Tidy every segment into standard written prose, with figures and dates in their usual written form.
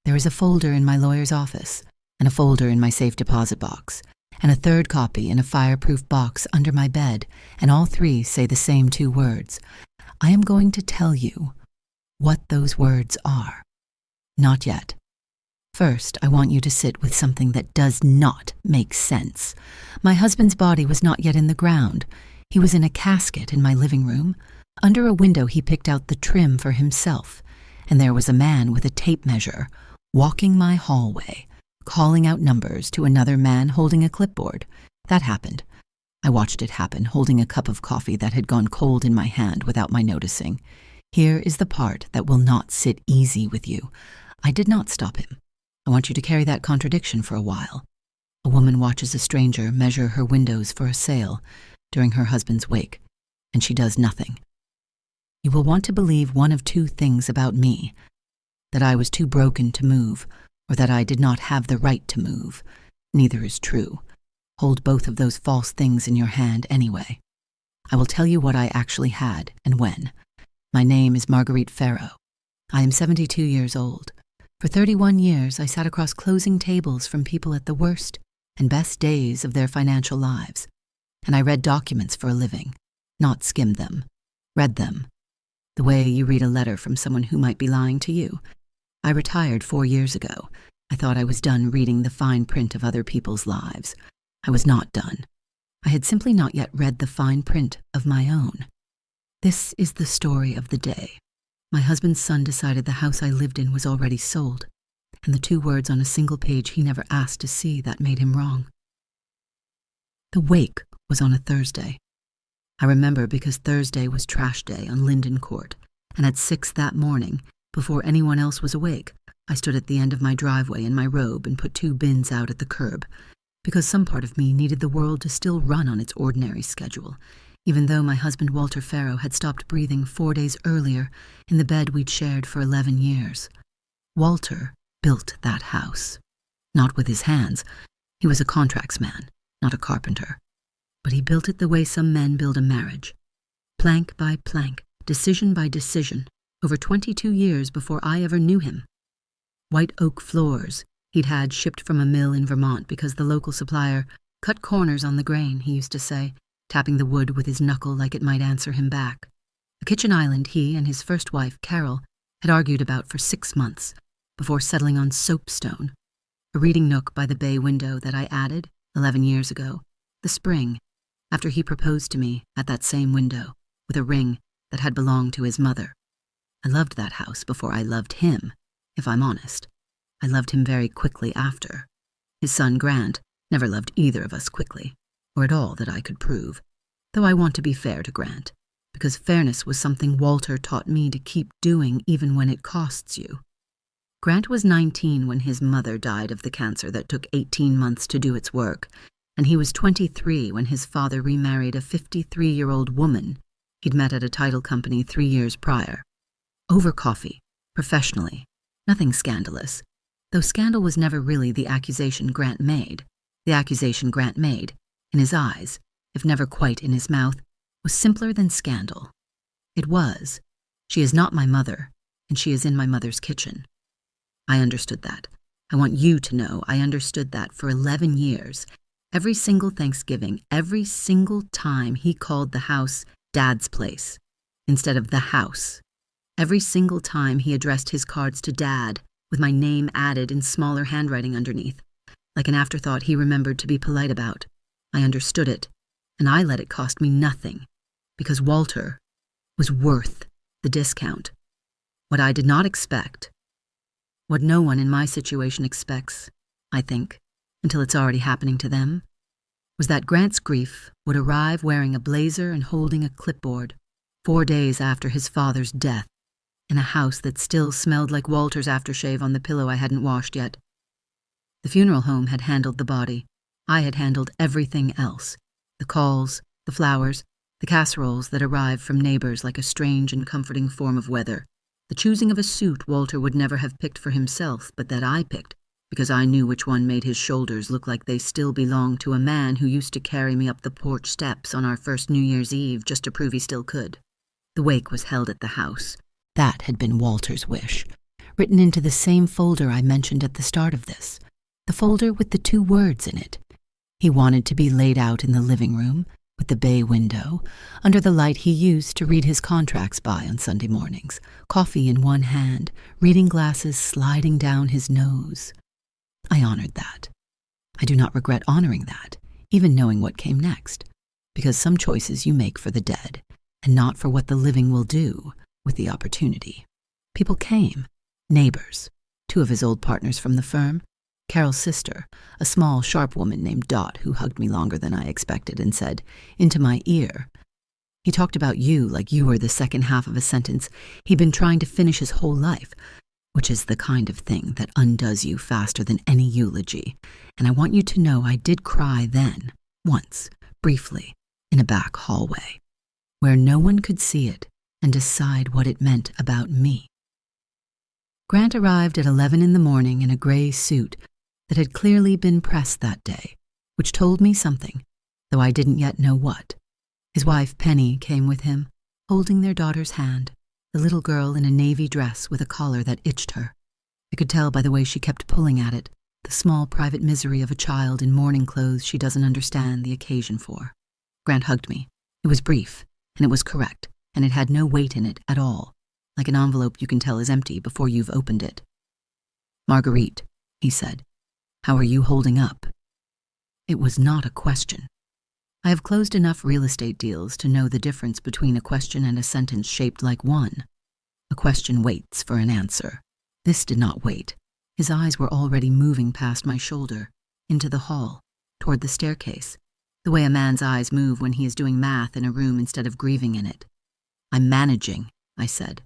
There is a folder in my lawyer's office, and a folder in my safe deposit box, and a third copy in a fireproof box under my bed, and all three say the same two words. I am going to tell you what those words are. Not yet. First, I want you to sit with something that does not make sense. My husband's body was not yet in the ground. He was in a casket in my living room. Under a window, he picked out the trim for himself, and there was a man with a tape measure walking my hallway, calling out numbers to another man holding a clipboard. That happened. I watched it happen, holding a cup of coffee that had gone cold in my hand without my noticing. Here is the part that will not sit easy with you. I did not stop him. I want you to carry that contradiction for a while. A woman watches a stranger measure her windows for a sale during her husband's wake, and she does nothing. You will want to believe one of two things about me: that I was too broken to move, or that I did not have the right to move. Neither is true. Hold both of those false things in your hand anyway. I will tell you what I actually had and when. My name is Marguerite Farrow. I am 72 years old. For 31 years, I sat across closing tables from people at the worst and best days of their financial lives, and I read documents for a living, not skimmed them, read them, the way you read a letter from someone who might be lying to you. I retired 4 years ago. I thought I was done reading the fine print of other people's lives. I was not done. I had simply not yet read the fine print of my own. This is the story of the day. My husband's son decided the house I lived in was already sold, and the two words on a single page he never asked to see that made him wrong. The wake was on a Thursday. I remember because Thursday was trash day on Linden Court, and at 6 that morning, before anyone else was awake, I stood at the end of my driveway in my robe and put 2 bins out at the curb, because some part of me needed the world to still run on its ordinary schedule, even though my husband Walter Farrow had stopped breathing 4 days earlier in the bed we'd shared for 11 years. Walter built that house. Not with his hands. He was a contracts man, not a carpenter. But he built it the way some men build a marriage. Plank by plank, decision by decision, over 22 years before I ever knew him. White oak floors he'd had shipped from a mill in Vermont because the local supplier cut corners on the grain, he used to say, tapping the wood with his knuckle like it might answer him back. A kitchen island he and his first wife, Carol, had argued about for 6 months before settling on soapstone, a reading nook by the bay window that I added 11 years ago, the spring, after he proposed to me at that same window with a ring that had belonged to his mother. I loved that house before I loved him, if I'm honest. I loved him very quickly after. His son, Grant, never loved either of us quickly, or at all that I could prove, though I want to be fair to Grant, because fairness was something Walter taught me to keep doing even when it costs you. Grant was 19 when his mother died of the cancer that took 18 months to do its work, and he was 23 when his father remarried a 53-year-old woman he'd met at a title company 3 years prior. Over coffee, professionally, nothing scandalous, though scandal was never really the accusation Grant made. The accusation Grant made, in his eyes, if never quite in his mouth, was simpler than scandal. It was, she is not my mother, and she is in my mother's kitchen. I understood that. I want you to know I understood that for 11 years. Every single Thanksgiving, every single time he called the house Dad's place, instead of the house. Every single time he addressed his cards to Dad, with my name added in smaller handwriting underneath, like an afterthought he remembered to be polite about. I understood it, and I let it cost me nothing, because Walter was worth the discount. What I did not expect, what no one in my situation expects, I think, until it's already happening to them, was that Grant's grief would arrive wearing a blazer and holding a clipboard 4 days after his father's death, in a house that still smelled like Walter's aftershave on the pillow I hadn't washed yet. The funeral home had handled the body. I had handled everything else. The calls, the flowers, the casseroles that arrived from neighbors like a strange and comforting form of weather. The choosing of a suit Walter would never have picked for himself, but that I picked, because I knew which one made his shoulders look like they still belonged to a man who used to carry me up the porch steps on our first New Year's Eve just to prove he still could. The wake was held at the house. That had been Walter's wish. written into the same folder I mentioned at the start of this, the folder with the 2 words in it. He wanted to be laid out in the living room, with the bay window, under the light he used to read his contracts by on Sunday mornings, coffee in one hand, reading glasses sliding down his nose. I honored that. I do not regret honoring that, even knowing what came next, because some choices you make for the dead, and not for what the living will do with the opportunity. People came, neighbors, 2 of his old partners from the firm, Carol's sister, a small, sharp woman named Dot, who hugged me longer than I expected and said, into my ear, "He talked about you like you were the second half of a sentence he'd been trying to finish his whole life, which is the kind of thing that undoes you faster than any eulogy. And I want you to know I did cry then, once, briefly, in a back hallway, where no one could see it and decide what it meant about me." Grant arrived at 11 in the morning in a gray suit that had clearly been pressed that day, which told me something, though I didn't yet know what. His wife, Penny, came with him, holding their daughter's hand, the little girl in a navy dress with a collar that itched her. I could tell by the way she kept pulling at it, the small private misery of a child in mourning clothes she doesn't understand the occasion for. Grant hugged me. It was brief, and it was correct, and it had no weight in it at all, like an envelope you can tell is empty before you've opened it. "Marguerite," he said, "how are you holding up?" It was not a question. I have closed enough real estate deals to know the difference between a question and a sentence shaped like one. A question waits for an answer. This did not wait. His eyes were already moving past my shoulder, into the hall, toward the staircase, the way a man's eyes move when he is doing math in a room instead of grieving in it. "I'm managing," I said,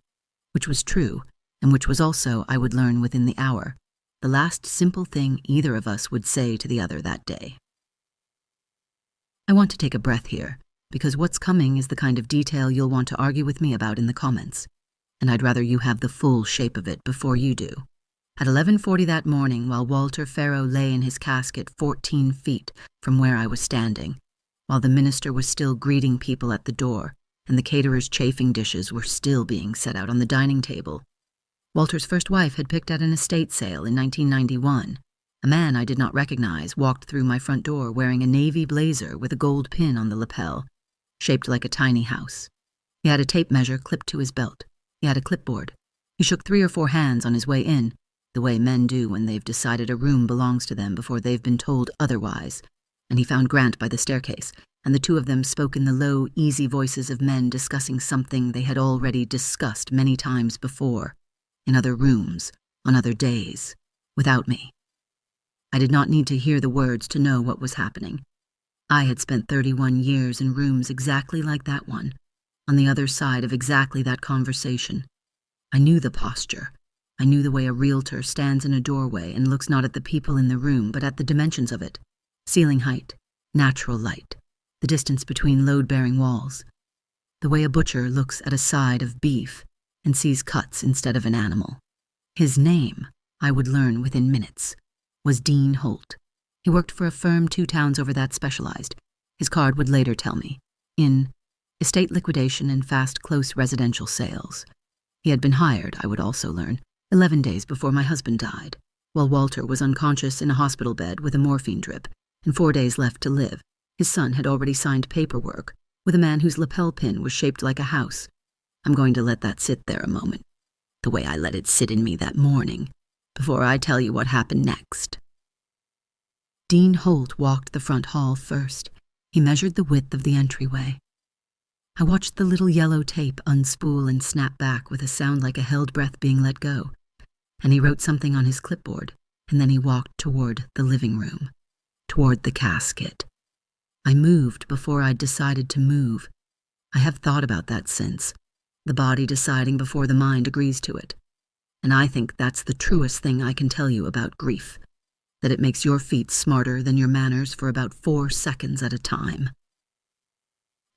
which was true, and which was also, I would learn within the hour, the last simple thing either of us would say to the other that day. I want to take a breath here, because what's coming is the kind of detail you'll want to argue with me about in the comments, and I'd rather you have the full shape of it before you do. At 11:40 that morning, while Walter Farrow lay in his casket 14 feet from where I was standing, while the minister was still greeting people at the door, and the caterer's chafing dishes were still being set out on the dining table, Walter's first wife had picked at an estate sale in 1991. A man I did not recognize walked through my front door wearing a navy blazer with a gold pin on the lapel, shaped like a tiny house. He had a tape measure clipped to his belt. He had a clipboard. He shook 3 or 4 hands on his way in, the way men do when they've decided a room belongs to them before they've been told otherwise, and he found Grant by the staircase, and the 2 of them spoke in the low, easy voices of men discussing something they had already discussed many times before, in other rooms, on other days, without me. I did not need to hear the words to know what was happening. I had spent 31 years in rooms exactly like that one, on the other side of exactly that conversation. I knew the posture. I knew the way a realtor stands in a doorway and looks not at the people in the room, but at the dimensions of it: ceiling height, natural light, the distance between load-bearing walls. The way a butcher looks at a side of beef and sees cuts instead of an animal. His name, I would learn within minutes, was Dean Holt. He worked for a firm 2 towns over that specialized, his card would later tell me, in estate liquidation and fast, close residential sales. He had been hired, I would also learn, 11 days before my husband died, while Walter was unconscious in a hospital bed with a morphine drip and 4 days left to live. His son had already signed paperwork with a man whose lapel pin was shaped like a house. I'm going to let that sit there a moment, the way I let it sit in me that morning, before I tell you what happened next. Dean Holt walked the front hall first. He measured the width of the entryway. I watched the little yellow tape unspool and snap back with a sound like a held breath being let go, and he wrote something on his clipboard, and then he walked toward the living room, toward the casket. I moved before I'd decided to move. I have thought about that since, the body deciding before the mind agrees to it. And I think that's the truest thing I can tell you about grief, that it makes your feet smarter than your manners for about 4 seconds at a time.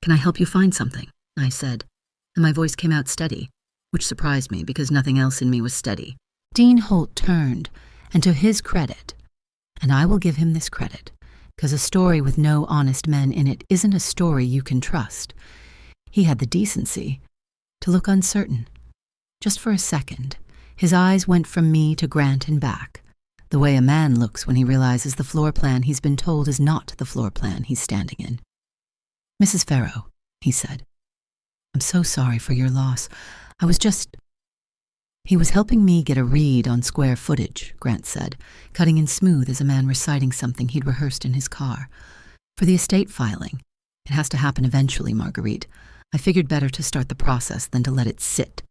"Can I help you find something?" I said, and my voice came out steady, which surprised me because nothing else in me was steady. Dean Holt turned, and to his credit, and I will give him this credit, because a story with no honest men in it isn't a story you can trust. He had the decency to look uncertain, just for a second, His eyes went from me to Grant and back, the way a man looks when he realizes the floor plan he's been told is not the floor plan he's standing in. "Mrs. Farrow," he said, "I'm so sorry for your loss. I was just—" "He was helping me get a read on square footage," Grant said, cutting in smooth as a man reciting something he'd rehearsed in his car. "For the estate filing. It has to happen eventually, Marguerite. I figured better to start the process than to let it sit."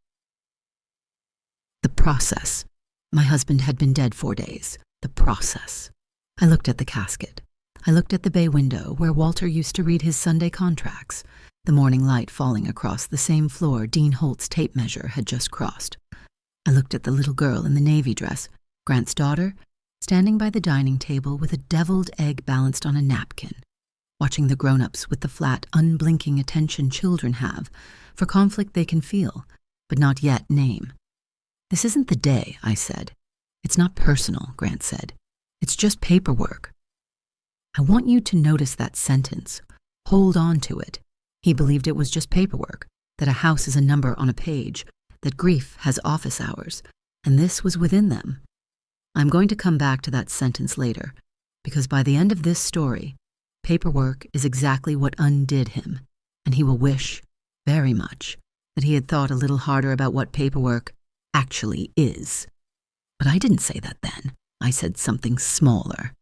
The process. My husband had been dead 4 days. The process. I looked at the casket. I looked at the bay window where Walter used to read his Sunday contracts, the morning light falling across the same floor Dean Holt's tape measure had just crossed. I looked at the little girl in the navy dress, Grant's daughter, standing by the dining table with a deviled egg balanced on a napkin, watching the grown-ups with the flat, unblinking attention children have for conflict they can feel, but not yet name. "This isn't the day," I said. "It's not personal," Grant said. "It's just paperwork." I want you to notice that sentence. Hold on to it. He believed it was just paperwork, that a house is a number on a page, that grief has office hours, and this was within them. I'm going to come back to that sentence later, because by the end of this story, paperwork is exactly what undid him, and he will wish, very much, that he had thought a little harder about what paperwork actually is. But I didn't say that then. I said something smaller.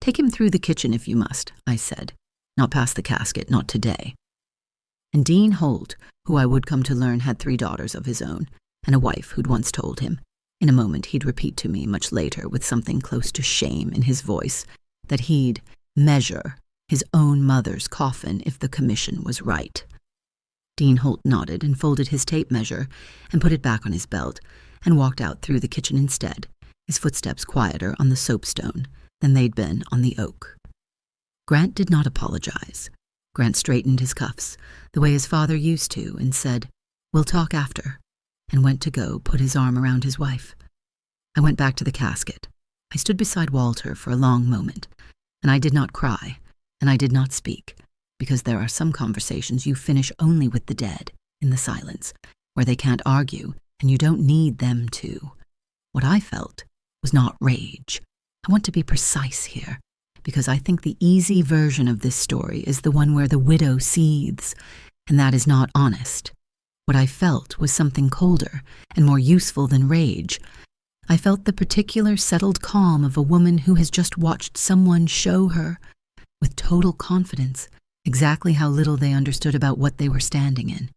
"Take him through the kitchen if you must," I said. "Not past the casket, not today." And Dean Holt, who I would come to learn had 3 daughters of his own, and a wife who'd once told him, in a moment he'd repeat to me much later with something close to shame in his voice, that he'd measure his own mother's coffin if the commission was right. Dean Holt nodded and folded his tape measure and put it back on his belt and walked out through the kitchen instead, his footsteps quieter on the soapstone than they'd been on the oak. Grant did not apologize. Grant straightened his cuffs, the way his father used to, and said, "We'll talk after," and went to go put his arm around his wife. I went back to the casket. I stood beside Walter for a long moment, and I did not cry, and I did not speak, because there are some conversations you finish only with the dead, in the silence, where they can't argue, and you don't need them to. What I felt was not rage. I want to be precise here, because I think the easy version of this story is the one where the widow seethes, and that is not honest. What I felt was something colder and more useful than rage. I felt the particular settled calm of a woman who has just watched someone show her, with total confidence, exactly how little they understood about what they were standing in.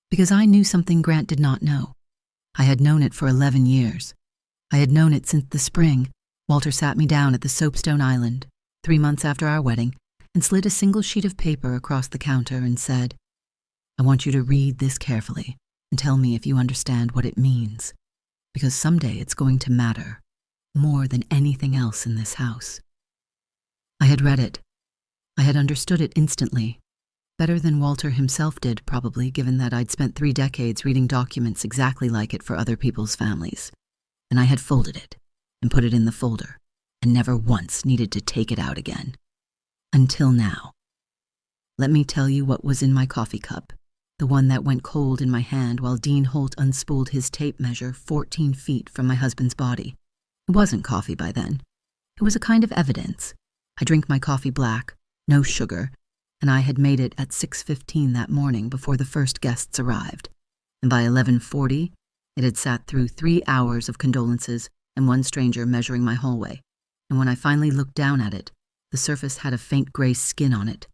Because I knew something Grant did not know. I had known it for 11 years. I had known it since the spring. Walter sat me down at the soapstone island, 3 months after our wedding, and slid a single sheet of paper across the counter and said, "I want you to read this carefully and tell me if you understand what it means, because someday it's going to matter, more than anything else in this house." I had read it. I had understood it instantly, better than Walter himself did, probably, given that I'd spent 3 decades reading documents exactly like it for other people's families. And I had folded it and put it in the folder, and never once needed to take it out again. Until now. Let me tell you what was in my coffee cup, the one that went cold in my hand while Dean Holt unspooled his tape measure 14 feet from my husband's body. It wasn't coffee by then. It was a kind of evidence. I drink my coffee black, no sugar, and I had made it at 6:15 that morning before the first guests arrived. And by 11:40, it had sat through 3 hours of condolences and one stranger measuring my hallway. And when I finally looked down at it, the surface had a faint gray skin on it,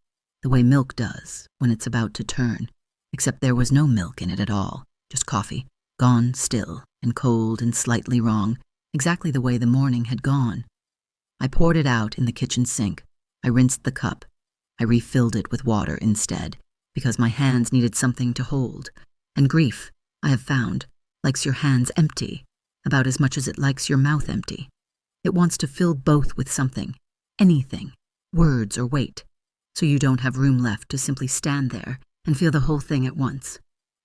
the way milk does when it's about to turn, except there was no milk in it at all, just coffee, gone still and cold and slightly wrong, exactly the way the morning had gone. I poured it out in the kitchen sink. I rinsed the cup. I refilled it with water instead, because my hands needed something to hold. And grief, I have found, likes your hands empty, about as much as it likes your mouth empty. It wants to fill both with something, anything, words or weight, so you don't have room left to simply stand there and feel the whole thing at once.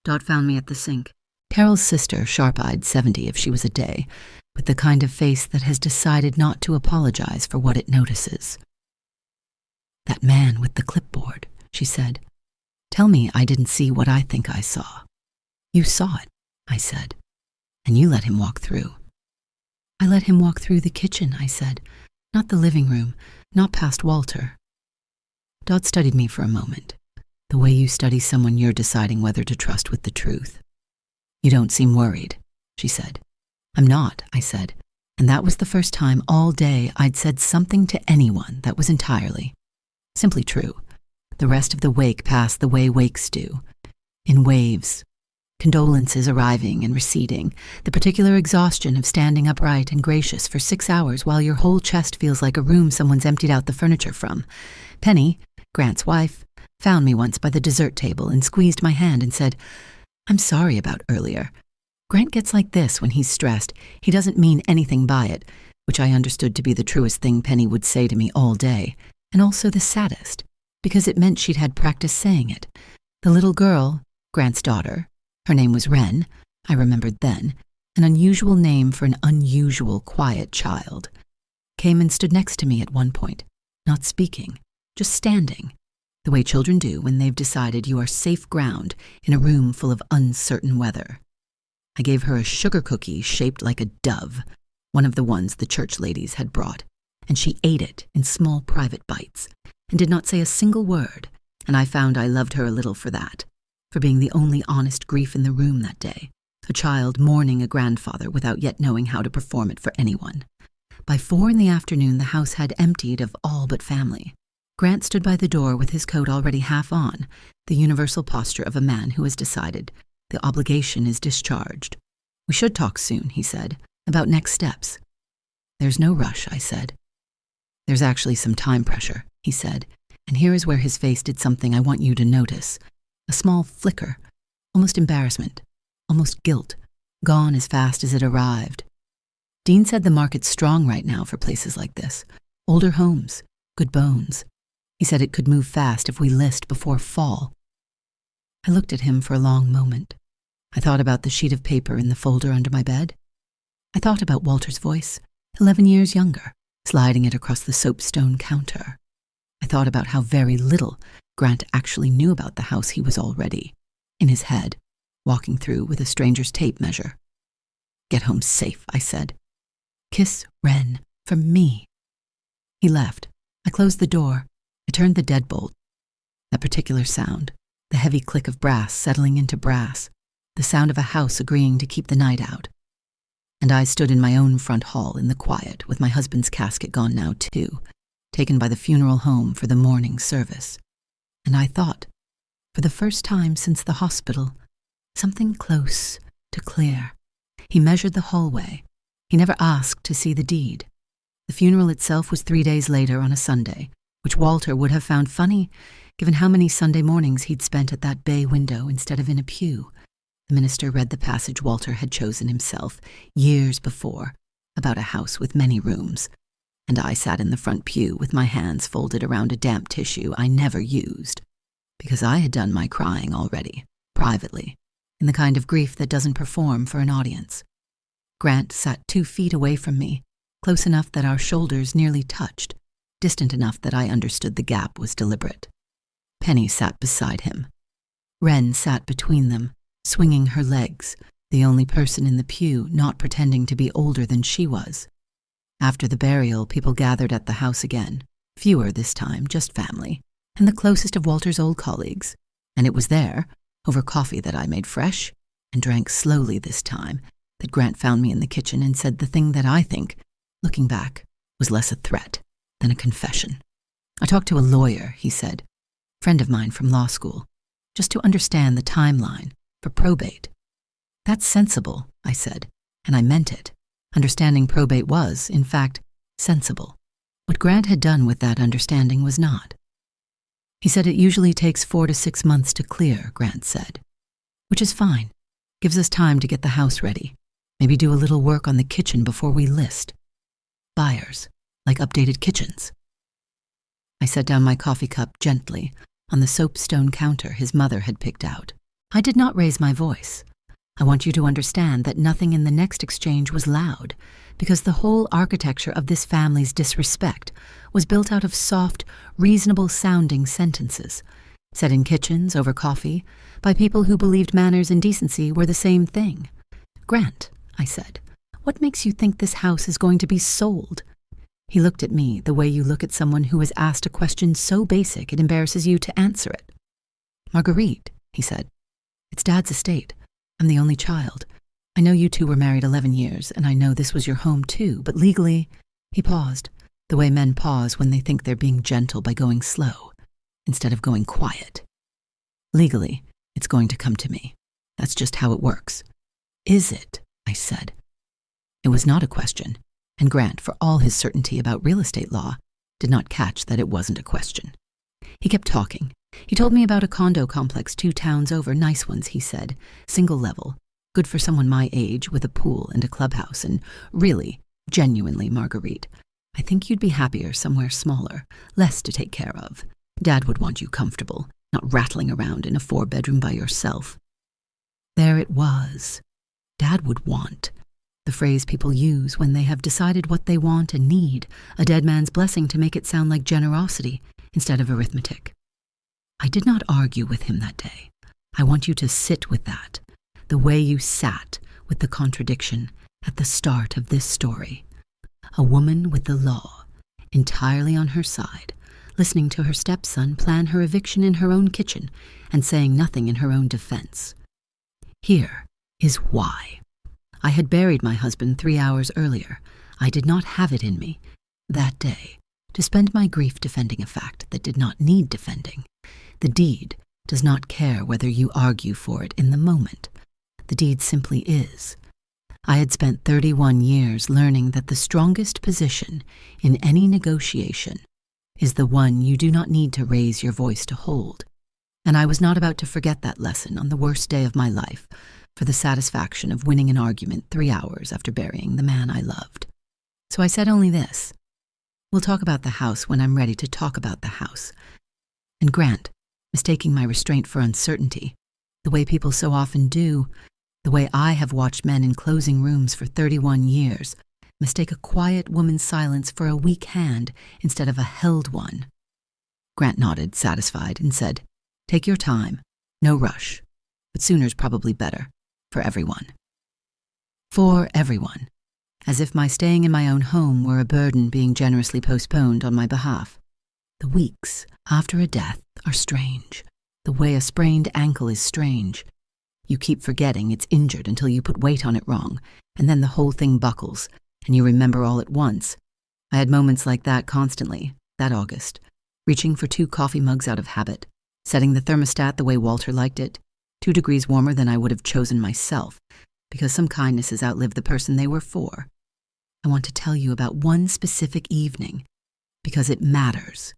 Dot found me at the sink. Carol's sister, sharp-eyed 70 if she was a day, with the kind of face that has decided not to apologize for what it notices. "That man with the clipboard," she said. "Tell me I didn't see what I think I saw." "You saw it," I said. and you let him walk through." "I let him walk through the kitchen," I said, "not the living room, not past Walter." Dot studied me for a moment, the way you study someone you're deciding whether to trust with the truth. "You don't seem worried," she said. "I'm not," I said, and that was the first time all day I'd said something to anyone that was entirely, simply true. The rest of the wake passed the way wakes do, in waves, condolences arriving and receding, the particular exhaustion of standing upright and gracious for 6 hours while your whole chest feels like a room someone's emptied out the furniture from. Penny, Grant's wife, found me once by the dessert table and squeezed my hand and said, "I'm sorry about earlier. Grant gets like this when he's stressed. He doesn't mean anything by it," which I understood to be the truest thing Penny would say to me all day, and also the saddest, because it meant she'd had practice saying it. The little girl, Grant's daughter, her name was Wren, I remembered then, an unusual name for an unusual, quiet child, came and stood next to me at one point, not speaking, just standing, the way children do when they've decided you are safe ground in a room full of uncertain weather. I gave her a sugar cookie shaped like a dove, one of the ones the church ladies had brought, and she ate it in small private bites and did not say a single word, and I found I loved her a little for that, for being the only honest grief in the room that day, a child mourning a grandfather without yet knowing how to perform it for anyone. By 4 p.m, the house had emptied of all but family. Grant stood by the door with his coat already half on, the universal posture of a man who has decided the obligation is discharged. "We should talk soon," he said, "about next steps." "There's no rush," I said. "There's actually some time pressure," he said, and here is where his face did something I want you to notice. A small flicker, almost embarrassment, almost guilt, gone as fast as it arrived. "Dean said the market's strong right now for places like this. Older homes, good bones. He said it could move fast if we list before fall." I looked at him for a long moment. I thought about the sheet of paper in the folder under my bed. I thought about Walter's voice, 11 years younger, sliding it across the soapstone counter. I thought about how very little Grant actually knew about the house he was already, in his head, walking through with a stranger's tape measure. "Get home safe," I said. "Kiss Wren for me." He left. I closed the door. I turned the deadbolt. That particular sound, the heavy click of brass settling into brass, the sound of a house agreeing to keep the night out. And I stood in my own front hall in the quiet, with my husband's casket gone now too, taken by the funeral home for the morning service. And I thought, for the first time since the hospital, something close to clear. He measured the hallway. He never asked to see the deed. The funeral itself was 3 days later on a Sunday, which Walter would have found funny, given how many Sunday mornings he'd spent at that bay window instead of in a pew. The minister read the passage Walter had chosen himself years before, about a house with many rooms, and I sat in the front pew with my hands folded around a damp tissue I never used, because I had done my crying already, privately, in the kind of grief that doesn't perform for an audience. Grant sat 2 feet away from me, close enough that our shoulders nearly touched, distant enough that I understood the gap was deliberate. Penny sat beside him. Wren sat between them, swinging her legs, the only person in the pew not pretending to be older than she was. After the burial, people gathered at the house again, fewer this time, just family, and the closest of Walter's old colleagues, and it was there, over coffee that I made fresh, and drank slowly this time, that Grant found me in the kitchen and said the thing that I think, looking back, was less a threat than a confession. "I talked to a lawyer," he said, "friend of mine from law school, just to understand the timeline for probate." "That's sensible," I said, and I meant it. Understanding probate was, in fact, sensible. What Grant had done with that understanding was not. He said it usually takes 4 to 6 months to clear, Grant said, which is fine. Gives us time to get the house ready. Maybe do a little work on the kitchen before we list. Buyers, like updated kitchens. I set down my coffee cup gently on the soapstone counter his mother had picked out. I did not raise my voice. I want you to understand that nothing in the next exchange was loud, because the whole architecture of this family's disrespect was built out of soft, reasonable-sounding sentences, said in kitchens over coffee, by people who believed manners and decency were the same thing. "Grant," I said. What makes you think this house is going to be sold? He looked at me the way you look at someone who has asked a question so basic it embarrasses you to answer it. Marguerite, he said. It's Dad's estate. I'm the only child. I know you two were married 11 years, and I know this was your home too, but legally, he paused, the way men pause when they think they're being gentle by going slow, instead of going quiet. Legally, it's going to come to me. That's just how it works. Is it? I said. It was not a question, and Grant, for all his certainty about real estate law, did not catch that it wasn't a question. He kept talking. He told me about a condo complex 2 towns over, nice ones, he said, single level, good for someone my age with a pool and a clubhouse, and really, genuinely, Marguerite, I think you'd be happier somewhere smaller, less to take care of. Dad would want you comfortable, not rattling around in a 4-bedroom by yourself. There it was. Dad would want. The phrase people use when they have decided what they want and need, a dead man's blessing to make it sound like generosity instead of arithmetic. I did not argue with him that day. I want you to sit with that, the way you sat with the contradiction at the start of this story. A woman with the law, entirely on her side, listening to her stepson plan her eviction in her own kitchen and saying nothing in her own defense. Here is why. I had buried my husband 3 hours earlier. I did not have it in me, that day, to spend my grief defending a fact that did not need defending. The deed does not care whether you argue for it in the moment. The deed simply is. I had spent 31 years learning that the strongest position in any negotiation is the one you do not need to raise your voice to hold. And I was not about to forget that lesson on the worst day of my life for the satisfaction of winning an argument 3 hours after burying the man I loved. So I said only this. We'll talk about the house when I'm ready to talk about the house. And Grant, mistaking my restraint for uncertainty, the way people so often do, the way I have watched men in closing rooms for 31 years, mistake a quiet woman's silence for a weak hand instead of a held one. Grant nodded, satisfied, and said, Take your time, no rush, but sooner's probably better, for everyone. For everyone, as if my staying in my own home were a burden being generously postponed on my behalf. The weeks after a death are strange, the way a sprained ankle is strange. You keep forgetting it's injured until you put weight on it wrong, and then the whole thing buckles, and you remember all at once. I had moments like that constantly, that August, reaching for 2 coffee mugs out of habit, setting the thermostat the way Walter liked it, 2 degrees warmer than I would have chosen myself, because some kindnesses outlive the person they were for. I want to tell you about one specific evening, because it matters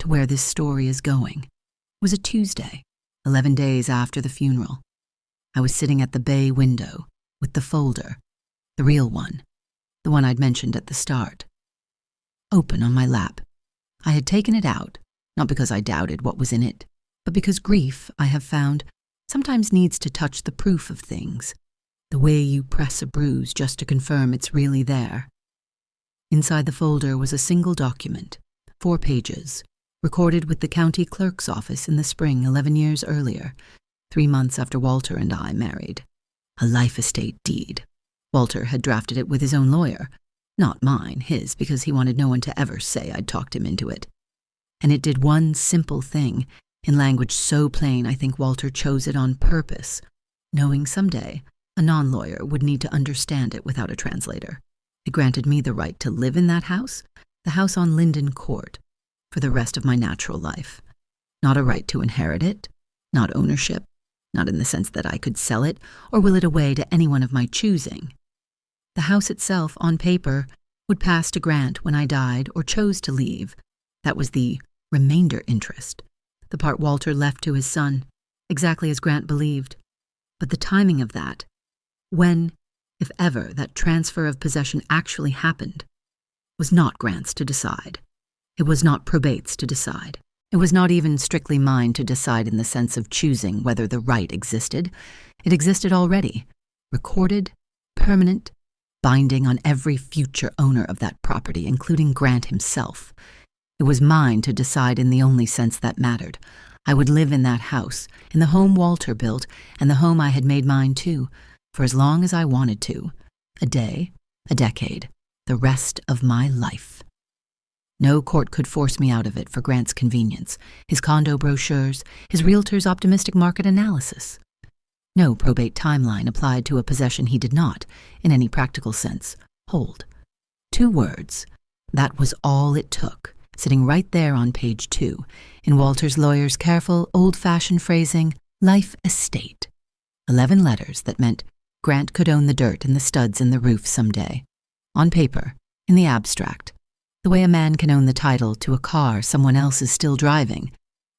to where this story is going. It was a Tuesday, 11 days after the funeral. I was sitting at the bay window with the folder, the real one, the one I'd mentioned at the start, open on my lap. I had taken it out, not because I doubted what was in it, but because grief, I have found, sometimes needs to touch the proof of things, the way you press a bruise just to confirm it's really there. Inside the folder was a single document, 4 pages, recorded with the county clerk's office in the spring 11 years earlier, 3 months after Walter and I married. A life estate deed. Walter had drafted it with his own lawyer. Not mine, his, because he wanted no one to ever say I'd talked him into it. And it did one simple thing, in language so plain I think Walter chose it on purpose, knowing someday a non-lawyer would need to understand it without a translator. It granted me the right to live in that house, the house on Linden Court, for the rest of my natural life. Not a right to inherit it, not ownership, not in the sense that I could sell it or will it away to anyone of my choosing. The house itself, on paper, would pass to Grant when I died or chose to leave. That was the remainder interest, the part Walter left to his son, exactly as Grant believed. But the timing of that, when, if ever, that transfer of possession actually happened, was not Grant's to decide. It was not probate's to decide. It was not even strictly mine to decide in the sense of choosing whether the right existed. It existed already, recorded, permanent, binding on every future owner of that property, including Grant himself. It was mine to decide in the only sense that mattered. I would live in that house, in the home Walter built, and the home I had made mine too, for as long as I wanted to, a day, a decade, the rest of my life. No court could force me out of it for Grant's convenience, his condo brochures, his realtor's optimistic market analysis. No probate timeline applied to a possession he did not, in any practical sense, hold. 2 words. That was all it took, sitting right there on page 2, in Walter's lawyer's careful, old-fashioned phrasing, life estate. 11 letters that meant Grant could own the dirt and the studs in the roof someday. On paper, in the abstract, the way a man can own the title to a car someone else is still driving.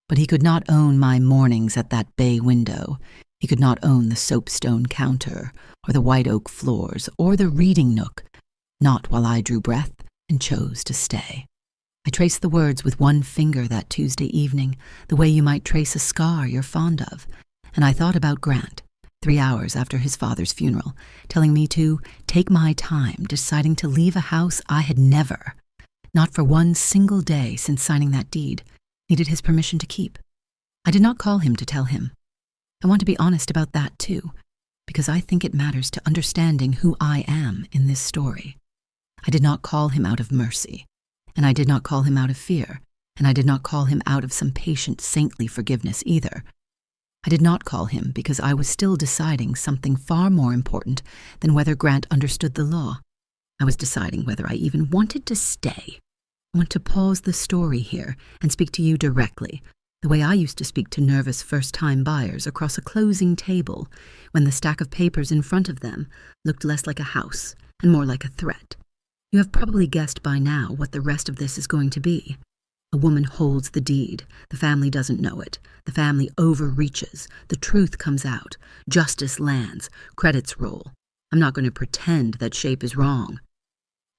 But he could not own my mornings at that bay window. He could not own the soapstone counter, or the white oak floors, or the reading nook, not while I drew breath and chose to stay. I traced the words with one finger that Tuesday evening, the way you might trace a scar you're fond of, and I thought about Grant, 3 hours after his father's funeral, telling me to take my time, deciding to leave a house I had never, not for one single day since signing that deed, needed his permission to keep. I did not call him to tell him. I want to be honest about that too, because I think it matters to understanding who I am in this story. I did not call him out of mercy, and I did not call him out of fear, and I did not call him out of some patient, saintly forgiveness either. I did not call him because I was still deciding something far more important than whether Grant understood the law. I was deciding whether I even wanted to stay. I want to pause the story here and speak to you directly, the way I used to speak to nervous first-time buyers across a closing table when the stack of papers in front of them looked less like a house and more like a threat. You have probably guessed by now what the rest of this is going to be. A woman holds the deed. The family doesn't know it. The family overreaches. The truth comes out. Justice lands. Credits roll. I'm not going to pretend that Shape is wrong.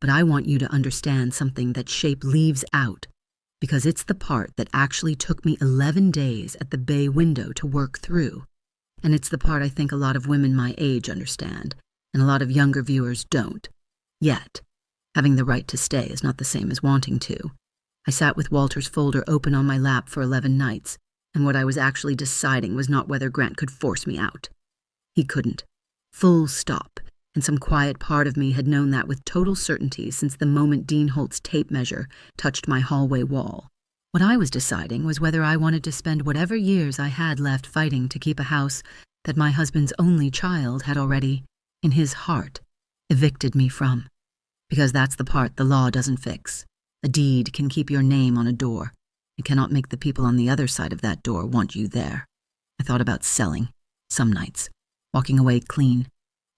But I want you to understand something that Shape leaves out, because it's the part that actually took me 11 days at the bay window to work through. And it's the part I think a lot of women my age understand, and a lot of younger viewers don't. Yet, having the right to stay is not the same as wanting to. I sat with Walter's folder open on my lap for 11 nights, and what I was actually deciding was not whether Grant could force me out. He couldn't. Full stop. And some quiet part of me had known that with total certainty since the moment Dean Holt's tape measure touched my hallway wall. What I was deciding was whether I wanted to spend whatever years I had left fighting to keep a house that my husband's only child had already, in his heart, evicted me from. Because that's the part the law doesn't fix. A deed can keep your name on a door. It cannot make the people on the other side of that door want you there. I thought about selling, some nights, walking away clean,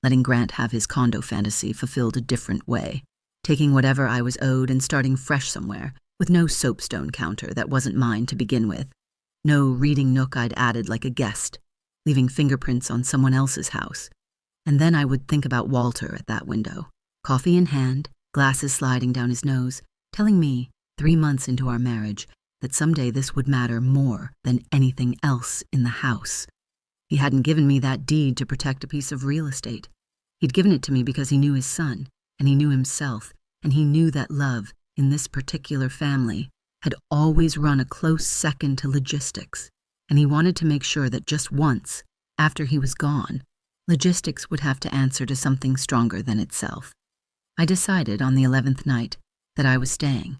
letting Grant have his condo fantasy fulfilled a different way, taking whatever I was owed and starting fresh somewhere, with no soapstone counter that wasn't mine to begin with, no reading nook I'd added like a guest, leaving fingerprints on someone else's house. And then I would think about Walter at that window, coffee in hand, glasses sliding down his nose, telling me, 3 months into our marriage, that someday this would matter more than anything else in the house. He hadn't given me that deed to protect a piece of real estate. He'd given it to me because he knew his son, and he knew himself, and he knew that love, in this particular family, had always run a close second to logistics, and he wanted to make sure that just once, after he was gone, logistics would have to answer to something stronger than itself. I decided on the 11th night that I was staying,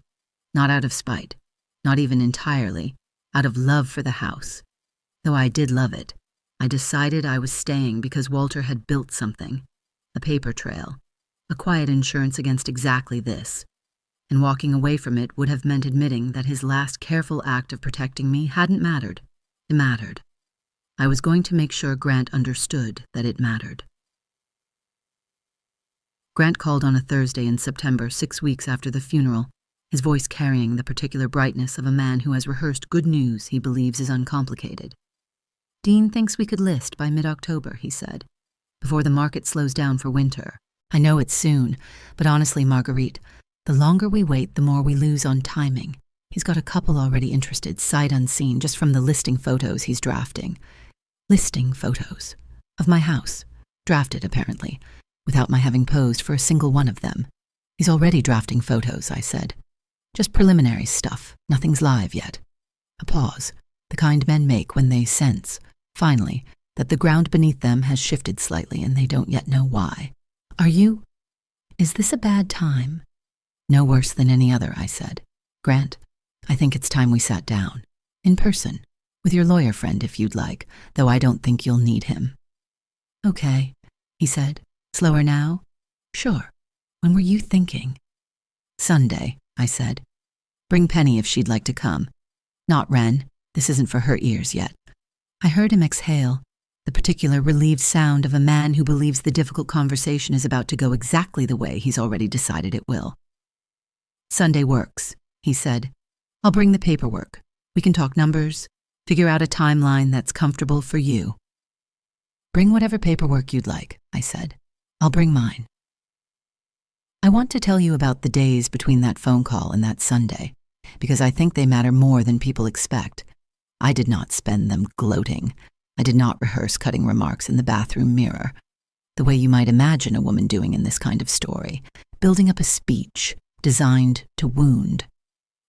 not out of spite, not even entirely, out of love for the house. Though I did love it, I decided I was staying because Walter had built something, a paper trail, a quiet insurance against exactly this, and walking away from it would have meant admitting that his last careful act of protecting me hadn't mattered. It mattered. I was going to make sure Grant understood that it mattered. Grant called on a Thursday in September, 6 weeks after the funeral, his voice carrying the particular brightness of a man who has rehearsed good news he believes is uncomplicated. Dean thinks we could list by mid-October, he said, before the market slows down for winter. I know it's soon, but honestly, Marguerite, the longer we wait, the more we lose on timing. He's got a couple already interested, sight unseen, just from the listing photos he's drafting. Listing photos. Of my house. Drafted, apparently, without my having posed for a single one of them. He's already drafting photos, I said. Just preliminary stuff. Nothing's live yet. A pause, the kind men make when they sense, finally, that the ground beneath them has shifted slightly and they don't yet know why. Are you? Is this a bad time? No worse than any other, I said. Grant, I think it's time we sat down. In person. With your lawyer friend if you'd like, though I don't think you'll need him. Okay, he said. Slower now? Sure. When were you thinking? Sunday, I said. Bring Penny if she'd like to come. Not Wren. This isn't for her ears yet. I heard him exhale, the particular relieved sound of a man who believes the difficult conversation is about to go exactly the way he's already decided it will. Sunday works, he said. I'll bring the paperwork. We can talk numbers, figure out a timeline that's comfortable for you. Bring whatever paperwork you'd like, I said. I'll bring mine. I want to tell you about the days between that phone call and that Sunday, because I think they matter more than people expect. I did not spend them gloating. I did not rehearse cutting remarks in the bathroom mirror, the way you might imagine a woman doing in this kind of story, building up a speech designed to wound.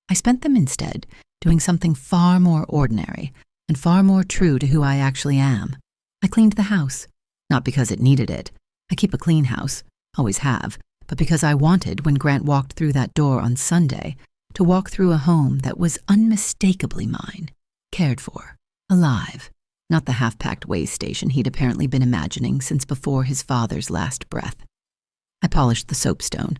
I spent them instead doing something far more ordinary and far more true to who I actually am. I cleaned the house, not because it needed it. I keep a clean house, always have, but because I wanted, when Grant walked through that door on Sunday, to walk through a home that was unmistakably mine, cared for, alive, not the half-packed way station he'd apparently been imagining since before his father's last breath. I polished the soapstone.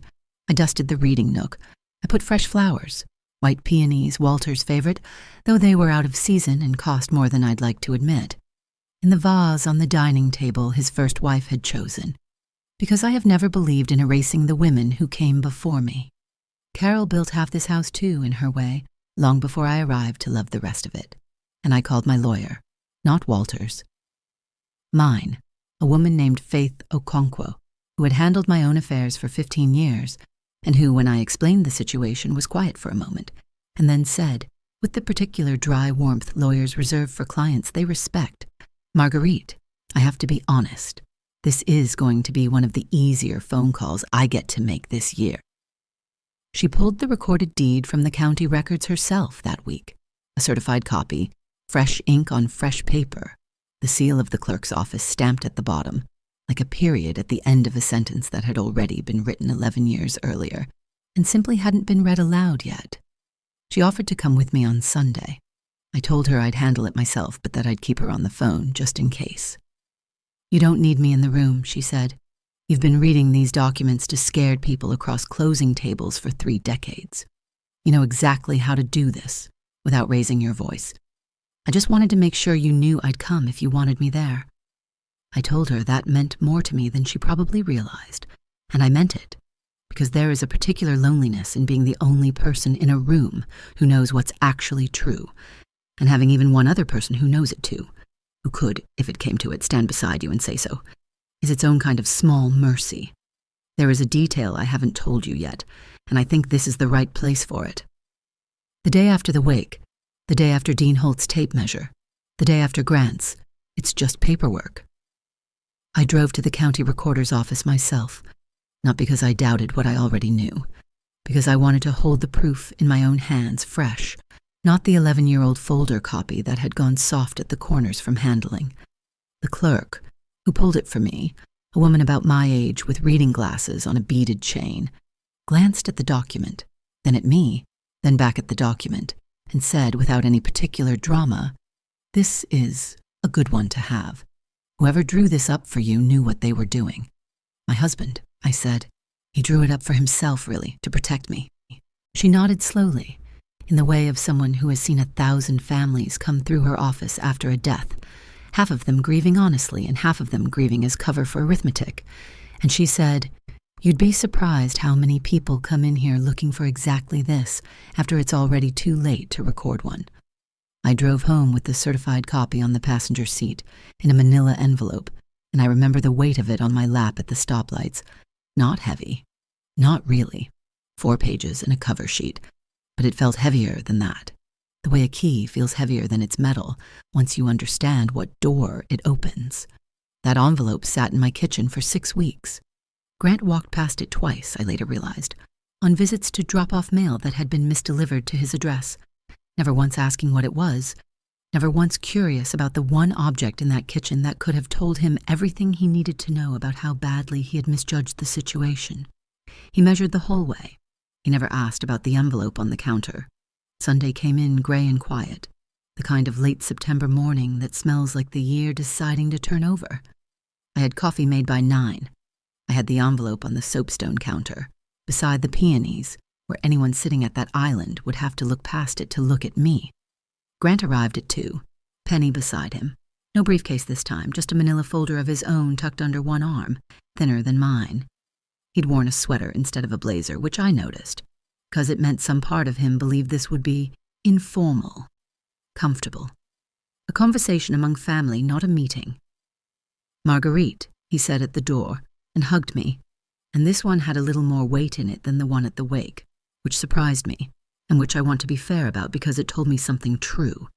I dusted the reading nook. I put fresh flowers, white peonies, Walter's favorite, though they were out of season and cost more than I'd like to admit, in the vase on the dining table his first wife had chosen, because I have never believed in erasing the women who came before me. Carol built half this house too, in her way, long before I arrived to love the rest of it, and I called my lawyer, not Walter's. Mine, a woman named Faith Okonkwo, who had handled my own affairs for 15 years, and who, when I explained the situation, was quiet for a moment, and then said, with the particular dry warmth lawyers reserve for clients they respect, Marguerite, I have to be honest. This is going to be one of the easier phone calls I get to make this year. She pulled the recorded deed from the county records herself that week, a certified copy, fresh ink on fresh paper, the seal of the clerk's office stamped at the bottom, like a period at the end of a sentence that had already been written 11 years earlier and simply hadn't been read aloud yet. She offered to come with me on Sunday. I told her I'd handle it myself, but that I'd keep her on the phone just in case. You don't need me in the room, she said. You've been reading these documents to scared people across closing tables for 3 decades. You know exactly how to do this without raising your voice. I just wanted to make sure you knew I'd come if you wanted me there. I told her that meant more to me than she probably realized, and I meant it, because there is a particular loneliness in being the only person in a room who knows what's actually true, and having even one other person who knows it too, who could, if it came to it, stand beside you and say so, is its own kind of small mercy. There is a detail I haven't told you yet, and I think this is the right place for it. The day after the wake, the day after Dean Holt's tape measure, the day after Grant's, it's just paperwork. I drove to the county recorder's office myself, not because I doubted what I already knew, because I wanted to hold the proof in my own hands fresh, not the 11-year-old folder copy that had gone soft at the corners from handling. The clerk, who pulled it for me, a woman about my age with reading glasses on a beaded chain, glanced at the document, then at me, then back at the document, and said without any particular drama, "This is a good one to have. Whoever drew this up for you knew what they were doing." "My husband," I said. "He drew it up for himself, really, to protect me." She nodded slowly, in the way of someone who has seen 1,000 families come through her office after a death, half of them grieving honestly and half of them grieving as cover for arithmetic. And she said, "You'd be surprised how many people come in here looking for exactly this after it's already too late to record one." I drove home with the certified copy on the passenger seat in a manila envelope, and I remember the weight of it on my lap at the stoplights. Not heavy. Not really. 4 pages and a cover sheet. But it felt heavier than that, the way a key feels heavier than its metal once you understand what door it opens. That envelope sat in my kitchen for 6 weeks. Grant walked past it twice, I later realized, on visits to drop off mail that had been misdelivered to his address, never once asking what it was, never once curious about the one object in that kitchen that could have told him everything he needed to know about how badly he had misjudged the situation. He measured the hallway. He never asked about the envelope on the counter. Sunday came in gray and quiet, the kind of late September morning that smells like the year deciding to turn over. I had coffee made by 9. I had the envelope on the soapstone counter, beside the peonies, where anyone sitting at that island would have to look past it to look at me. Grant arrived at 2, Penny beside him. No briefcase this time, just a manila folder of his own tucked under one arm, thinner than mine. He'd worn a sweater instead of a blazer, which I noticed, because it meant some part of him believed this would be informal, comfortable. A conversation among family, not a meeting. "Marguerite," he said at the door, and hugged me, and this one had a little more weight in it than the one at the wake, which surprised me, and which I want to be fair about because it told me something true.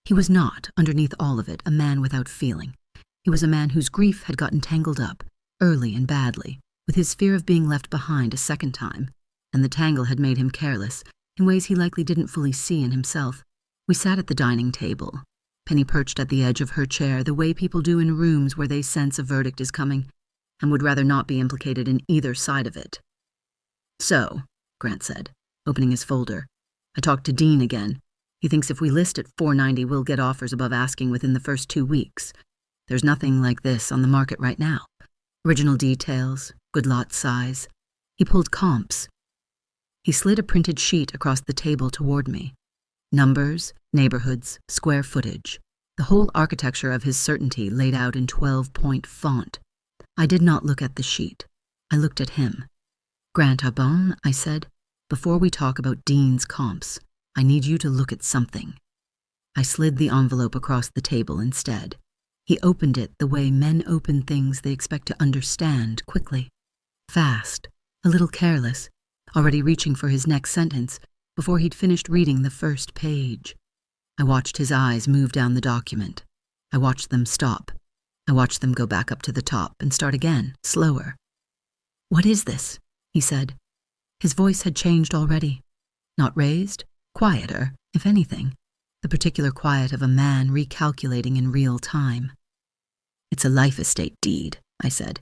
He was not, underneath all of it, a man without feeling. He was a man whose grief had gotten tangled up, early and badly, with his fear of being left behind a second time, and the tangle had made him careless, in ways he likely didn't fully see in himself. We sat at the dining table, Penny perched at the edge of her chair the way people do in rooms where they sense a verdict is coming, and would rather not be implicated in either side of it. "So," Grant said, opening his folder, "I talked to Dean again. He thinks if we list at $490, we'll get offers above asking within the first 2 weeks. There's nothing like this on the market right now. Original details, good lot size." He pulled comps. He slid a printed sheet across the table toward me. Numbers, neighborhoods, square footage, the whole architecture of his certainty laid out in 12-point font. I did not look at the sheet. I looked at him. "Grant Arbonne," I said, "before we talk about Dean's comps, I need you to look at something." I slid the envelope across the table instead. He opened it the way men open things they expect to understand quickly. Fast, a little careless, already reaching for his next sentence before he'd finished reading the first page. I watched his eyes move down the document. I watched them stop. I watched them go back up to the top and start again, slower. "What is this?" he said. His voice had changed already. Not raised, quieter, if anything, the particular quiet of a man recalculating in real time. "It's a life estate deed," I said.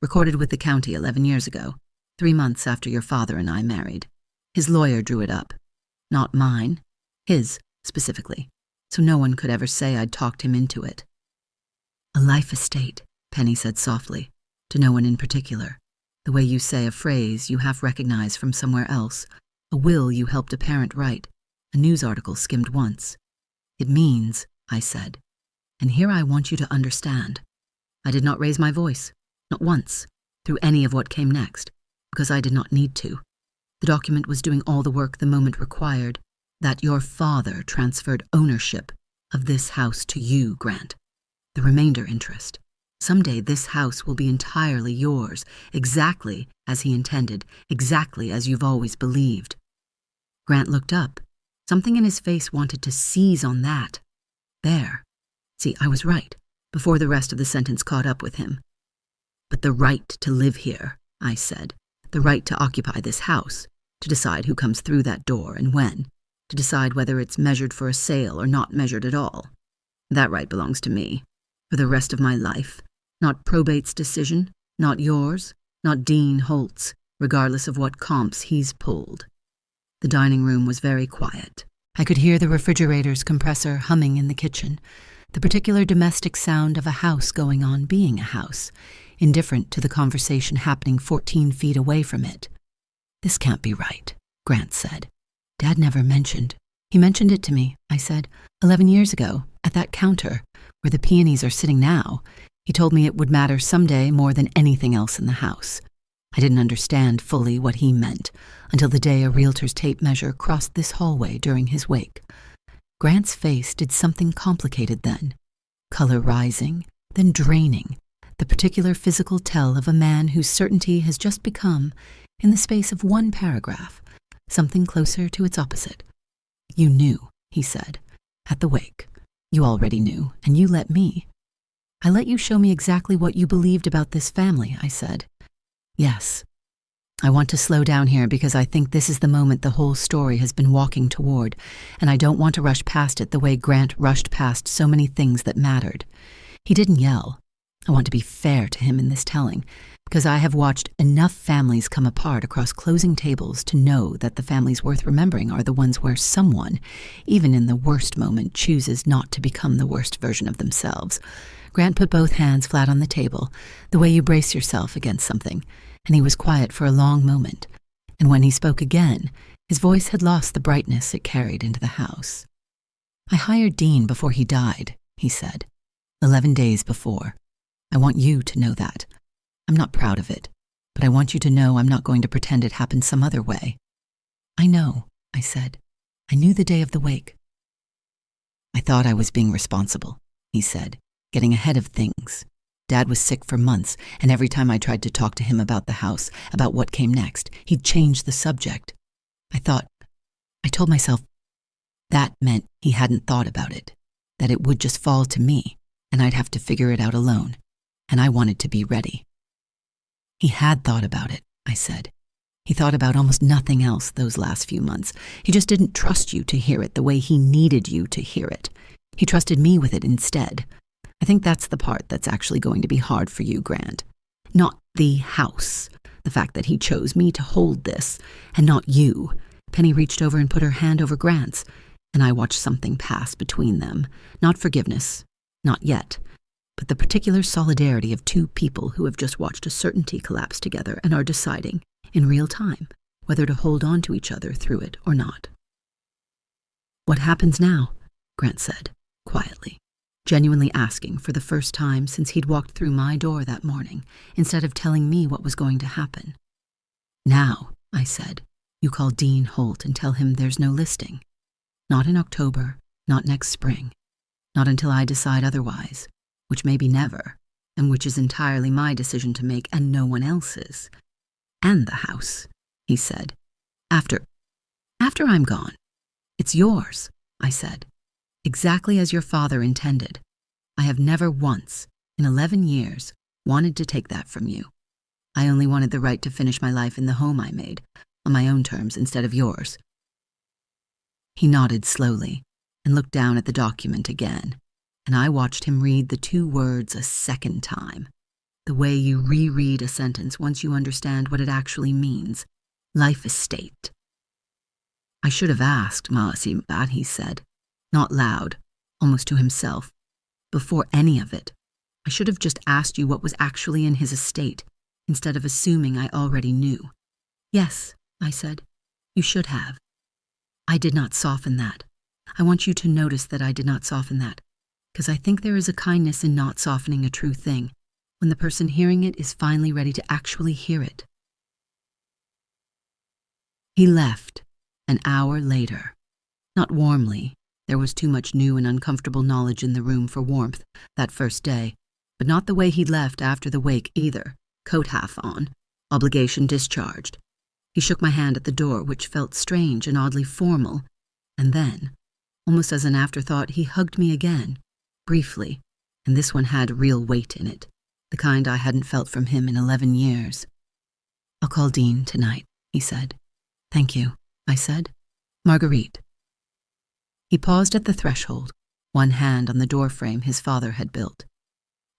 "Recorded with the county 11 years ago, 3 months after your father and I married. His lawyer drew it up. Not mine. His, specifically, so no one could ever say I'd talked him into it." "A life estate," Penny said softly, to no one in particular. "The way you say a phrase you half recognize from somewhere else, a will you helped a parent write, a news article skimmed once. It means," I said, "and here I want you to understand. I did not raise my voice, not once, through any of what came next, because I did not need to. The document was doing all the work the moment required, that your father transferred ownership of this house to you, Grant. The remainder interest. Someday this house will be entirely yours, exactly as he intended, exactly as you've always believed." Grant looked up. Something in his face wanted to seize on that. There. See, I was right, before the rest of the sentence caught up with him. "But the right to live here," I said, "the right to occupy this house, to decide who comes through that door and when, to decide whether it's measured for a sale or not measured at all. That right belongs to me, for the rest of my life. Not probate's decision, not yours, not Dean Holt's, regardless of what comps he's pulled." The dining room was very quiet. I could hear the refrigerator's compressor humming in the kitchen, the particular domestic sound of a house going on being a house, indifferent to the conversation happening 14 feet away from it. "This can't be right," Grant said. "Dad never mentioned." "He mentioned it to me," I said, 11 years ago, at that counter, where the peonies are sitting now. He told me it would matter someday more than anything else in the house. I didn't understand fully what he meant until the day a realtor's tape measure crossed this hallway during his wake. Grant's face did something complicated then, color rising, then draining, the particular physical tell of a man whose certainty has just become, in the space of one paragraph, something closer to its opposite. "You knew," he said, "at the wake. You already knew, and you let me." "I let you show me exactly what you believed about this family," I said. "Yes. I want to slow down here because I think this is the moment the whole story has been walking toward, and I don't want to rush past it the way Grant rushed past so many things that mattered. He didn't yell. I want to be fair to him in this telling, because I have watched enough families come apart across closing tables to know that the families worth remembering are the ones where someone, even in the worst moment, chooses not to become the worst version of themselves. Grant put both hands flat on the table, the way you brace yourself against something, and he was quiet for a long moment. And when he spoke again, his voice had lost the brightness it carried into the house. "I hired Dean before he died," he said. 11 days before. I want you to know that. I'm not proud of it, but I want you to know I'm not going to pretend it happened some other way. "I know," I said. "I knew the day of the wake." "I thought I was being responsible," he said, "getting ahead of things. Dad was sick for months, and every time I tried to talk to him about the house, about what came next, he'd change the subject. I told myself that meant he hadn't thought about it, that it would just fall to me, and I'd have to figure it out alone, and I wanted to be ready." "He had thought about it," I said. "He thought about almost nothing else those last few months. He just didn't trust you to hear it the way he needed you to hear it. He trusted me with it instead. I think that's the part that's actually going to be hard for you, Grant. Not the house, the fact that he chose me to hold this, and not you." Penny reached over and put her hand over Grant's, and I watched something pass between them. Not forgiveness, not yet, but the particular solidarity of two people who have just watched a certainty collapse together and are deciding, in real time, whether to hold on to each other through it or not. "What happens now?" Grant said, quietly, genuinely asking for the first time since he'd walked through my door that morning, instead of telling me what was going to happen. "Now," I said, "you call Dean Holt and tell him there's no listing. Not in October, not next spring, not until I decide otherwise, which may be never, and which is entirely my decision to make and no one else's. And the house," he said, After I'm gone. It's yours," I said, "exactly as your father intended. I have never once, in 11 years, wanted to take that from you. I only wanted the right to finish my life in the home I made, on my own terms instead of yours." He nodded slowly and looked down at the document again, and I watched him read the 2 words a second time, the way you reread a sentence once you understand what it actually means. Life estate. "I should have asked, Maasimat," he said, not loud, almost to himself. "Before any of it, I should have just asked you what was actually in his estate, instead of assuming I already knew." "Yes," I said, "you should have. I did not soften that. I want you to notice that I did not soften that, because I think there is a kindness in not softening a true thing, when the person hearing it is finally ready to actually hear it." He left, an hour later. Not warmly. There was too much new and uncomfortable knowledge in the room for warmth that first day, but not the way he'd left after the wake either, coat half on, obligation discharged. He shook my hand at the door, which felt strange and oddly formal, and then, almost as an afterthought, he hugged me again, briefly, and this one had real weight in it, the kind I hadn't felt from him in 11 years. "I'll call Dean tonight," he said. "Thank you," I said. "Marguerite." He paused at the threshold, one hand on the doorframe his father had built.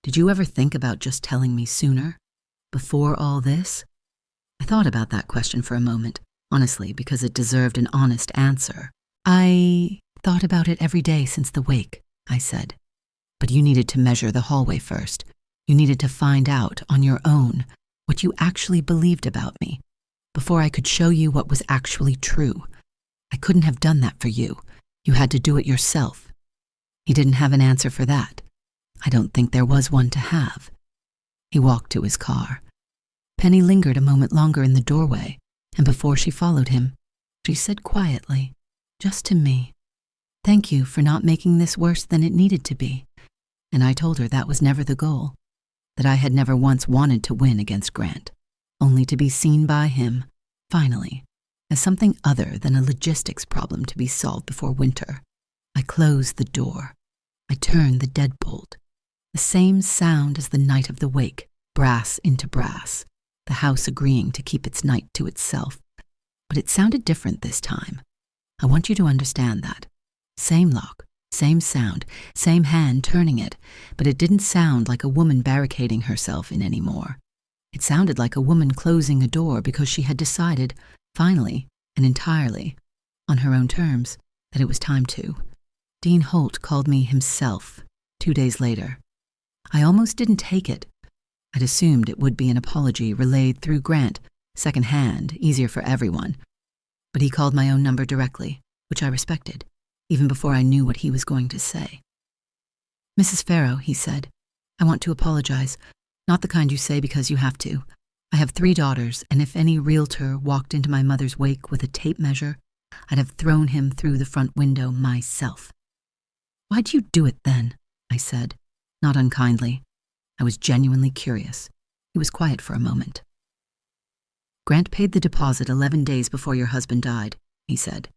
"Did you ever think about just telling me sooner? Before all this?" I thought about that question for a moment, honestly, because it deserved an honest answer. "I thought about it every day since the wake," I said. "But you needed to measure the hallway first. You needed to find out, on your own, what you actually believed about me, before I could show you what was actually true. I couldn't have done that for you. You had to do it yourself." He didn't have an answer for that. I don't think there was one to have. He walked to his car. Penny lingered a moment longer in the doorway, and before she followed him, she said quietly, just to me, "Thank you for not making this worse than it needed to be." And I told her that was never the goal, that I had never once wanted to win against Grant, only to be seen by him, finally, as something other than a logistics problem to be solved before winter. I closed the door. I turned the deadbolt. The same sound as the night of the wake, brass into brass, the house agreeing to keep its night to itself. But it sounded different this time. I want you to understand that. Same lock, same sound, same hand turning it, but it didn't sound like a woman barricading herself in anymore. It sounded like a woman closing a door because she had decided, finally and entirely, on her own terms, that it was time to. Dean Holt called me himself 2 days later. I almost didn't take it. I'd assumed it would be an apology relayed through Grant, second-hand, easier for everyone. But he called my own number directly, which I respected, even before I knew what he was going to say. "Mrs. Farrow," he said, "I want to apologize. Not the kind you say because you have to. I have 3 daughters, and if any realtor walked into my mother's wake with a tape measure, I'd have thrown him through the front window myself." "Why'd you do it then?" I said, not unkindly. I was genuinely curious. He was quiet for a moment. "Grant paid the deposit 11 days before your husband died," he said.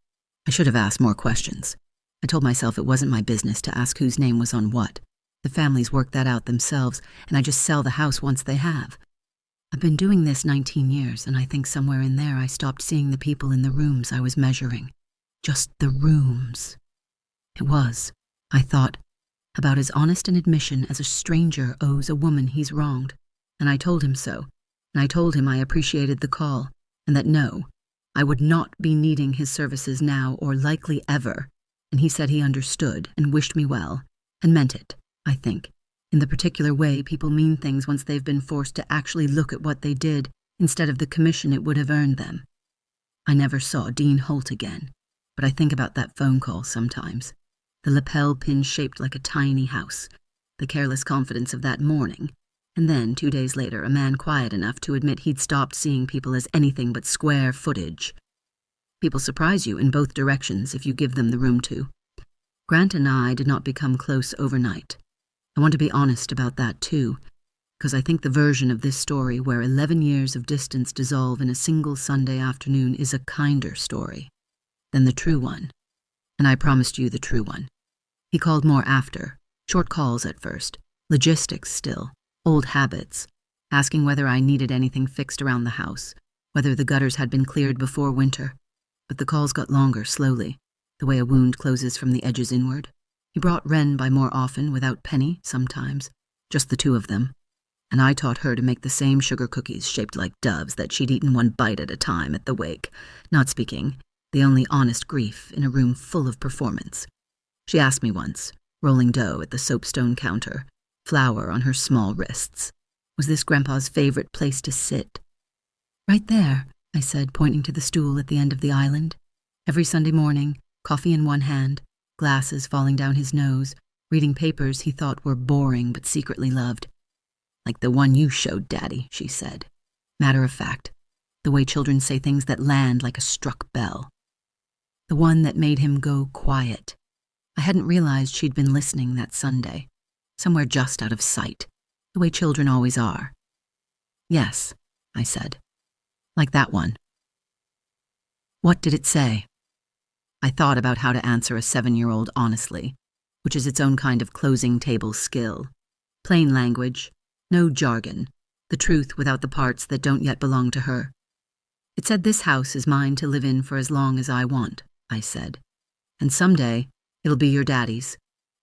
"I should have asked more questions. I told myself it wasn't my business to ask whose name was on what. The families work that out themselves, and I just sell the house once they have. I've been doing this 19 years, and I think somewhere in there I stopped seeing the people in the rooms I was measuring. Just the rooms. It was, I thought, about as honest an admission as a stranger owes a woman he's wronged. And I told him so, and I told him I appreciated the call, and that no, I would not be needing his services now or likely ever, and he said he understood and wished me well, and meant it, I think, in the particular way people mean things once they've been forced to actually look at what they did instead of the commission it would have earned them. I never saw Dean Holt again, but I think about that phone call sometimes. The lapel pin shaped like a tiny house, the careless confidence of that morning, and then 2 days later a man quiet enough to admit he'd stopped seeing people as anything but square footage. People surprise you in both directions if you give them the room to. Grant and I did not become close overnight. I want to be honest about that too, because I think the version of this story where 11 years of distance dissolve in a single Sunday afternoon is a kinder story than the true one. And I promised you the true one. He called more after, short calls at first, logistics still, old habits, asking whether I needed anything fixed around the house, whether the gutters had been cleared before winter. But the calls got longer slowly, the way a wound closes from the edges inward. He brought Wren by more often without Penny sometimes, just the 2 of them, and I taught her to make the same sugar cookies shaped like doves that she'd eaten 1 bite at a time at the wake, not speaking, the only honest grief in a room full of performance. She asked me once, rolling dough at the soapstone counter, flour on her small wrists, was this Grandpa's favorite place to sit? "Right there," I said, pointing to the stool at the end of the island. Every Sunday morning, coffee in one hand, glasses falling down his nose, reading papers he thought were boring but secretly loved. "Like the one you showed, Daddy," she said. Matter of fact, the way children say things that land like a struck bell. The one that made him go quiet. I hadn't realized she'd been listening that Sunday, somewhere just out of sight, the way children always are. "Yes," I said, "like that one." "What did it say?" I thought about how to answer a 7-year-old honestly, which is its own kind of closing table skill. Plain language, no jargon, the truth without the parts that don't yet belong to her. "It said this house is mine to live in for as long as I want," I said. "And someday, it'll be your daddy's.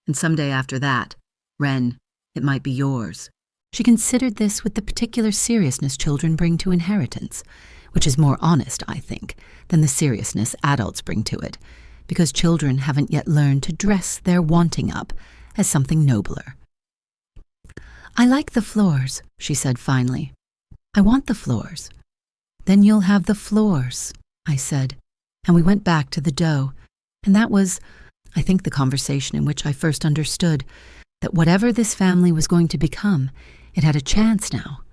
And someday after that, Wren, it might be yours." She considered this with the particular seriousness children bring to inheritance, which is more honest, I think, than the seriousness adults bring to it, because children haven't yet learned to dress their wanting up as something nobler. "I like the floors," she said finally. "I want the floors." "Then you'll have the floors," I said, and we went back to the dough, and that was, I think, the conversation in which I first understood that whatever this family was going to become, it had a chance now.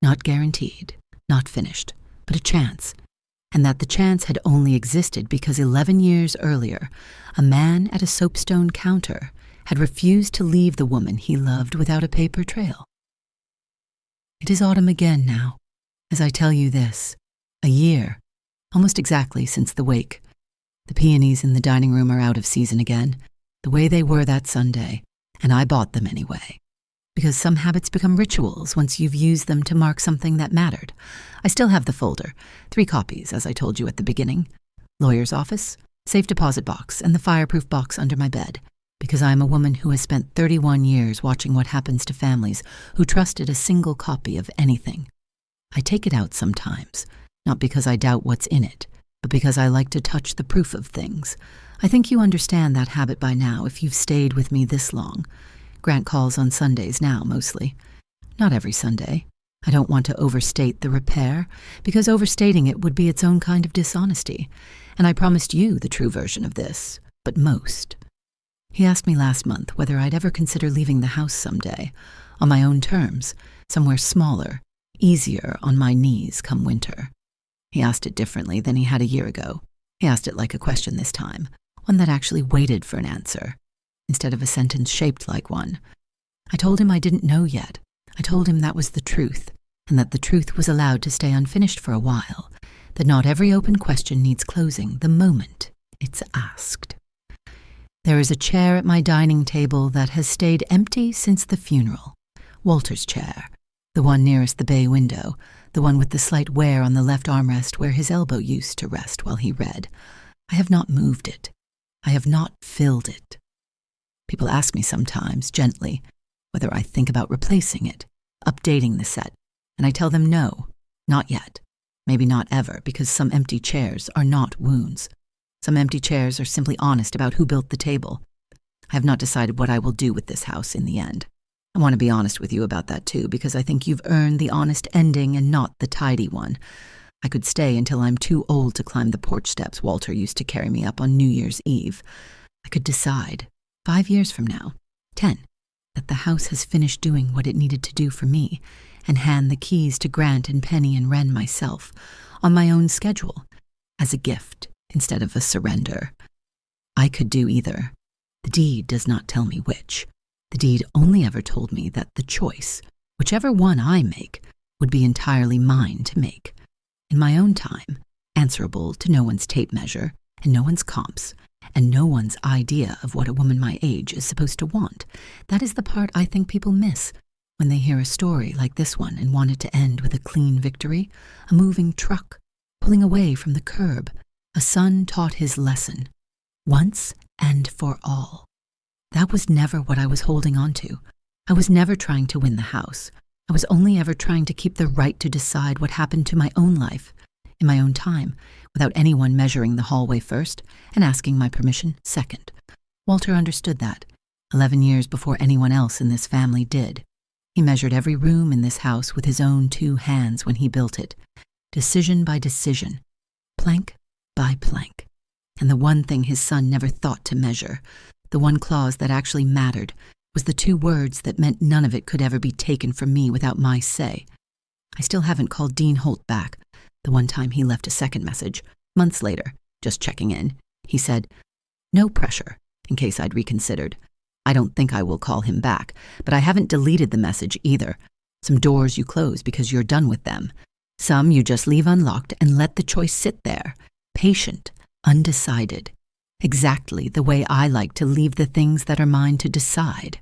Not guaranteed, not finished, but a chance. And that the chance had only existed because 11 years earlier, a man at a soapstone counter had refused to leave the woman he loved without a paper trail. It is autumn again now, as I tell you this, a year, almost exactly since the wake. The peonies in the dining room are out of season again, the way they were that Sunday, and I bought them anyway. Because some habits become rituals once you've used them to mark something that mattered. I still have the folder, 3 copies, as I told you at the beginning. Lawyer's office, safe deposit box, and the fireproof box under my bed, because I am a woman who has spent 31 years watching what happens to families who trusted a single copy of anything. I take it out sometimes, not because I doubt what's in it, but because I like to touch the proof of things. I think you understand that habit by now if you've stayed with me this long. Grant calls on Sundays now, mostly. Not every Sunday. I don't want to overstate the repair, because overstating it would be its own kind of dishonesty, and I promised you the true version of this, but most. He asked me last month whether I'd ever consider leaving the house someday, on my own terms, somewhere smaller, easier on my knees come winter. He asked it differently than he had a year ago. He asked it like a question this time, one that actually waited for an answer, instead of a sentence shaped like one. I told him I didn't know yet. I told him that was the truth, and that the truth was allowed to stay unfinished for a while, that not every open question needs closing the moment it's asked. There is a chair at my dining table that has stayed empty since the funeral. Walter's chair, the one nearest the bay window, the one with the slight wear on the left armrest where his elbow used to rest while he read. I have not moved it. I have not filled it. People ask me sometimes, gently, whether I think about replacing it, updating the set, and I tell them no, not yet, maybe not ever, because some empty chairs are not wounds. Some empty chairs are simply honest about who built the table. I have not decided what I will do with this house in the end. I want to be honest with you about that too, because I think you've earned the honest ending and not the tidy one. I could stay until I'm too old to climb the porch steps Walter used to carry me up on New Year's Eve. I could decide, 5 years from now, 10, that the house has finished doing what it needed to do for me, and hand the keys to Grant and Penny and Wren myself, on my own schedule, as a gift instead of a surrender. I could do either. The deed does not tell me which. The deed only ever told me that the choice, whichever one I make, would be entirely mine to make, in my own time, answerable to no one's tape measure, and no one's comps, and no one's idea of what a woman my age is supposed to want. That is the part I think people miss when they hear a story like this one and want it to end with a clean victory, a moving truck, pulling away from the curb. A son taught his lesson, once and for all. That was never what I was holding on to. I was never trying to win the house. I was only ever trying to keep the right to decide what happened to my own life, in my own time, without anyone measuring the hallway first and asking my permission second. Walter understood that, 11 years before anyone else in this family did. He measured every room in this house with his own 2 hands when he built it, decision by decision, plank by plank. And the one thing his son never thought to measure, the one clause that actually mattered, was the 2 words that meant none of it could ever be taken from me without my say. I still haven't called Dean Holt back. The one time he left a second message, months later, just checking in, he said, "No pressure," in case I'd reconsidered. I don't think I will call him back, but I haven't deleted the message either. Some doors you close because you're done with them. Some you just leave unlocked and let the choice sit there, patient, undecided. Exactly the way I like to leave the things that are mine to decide.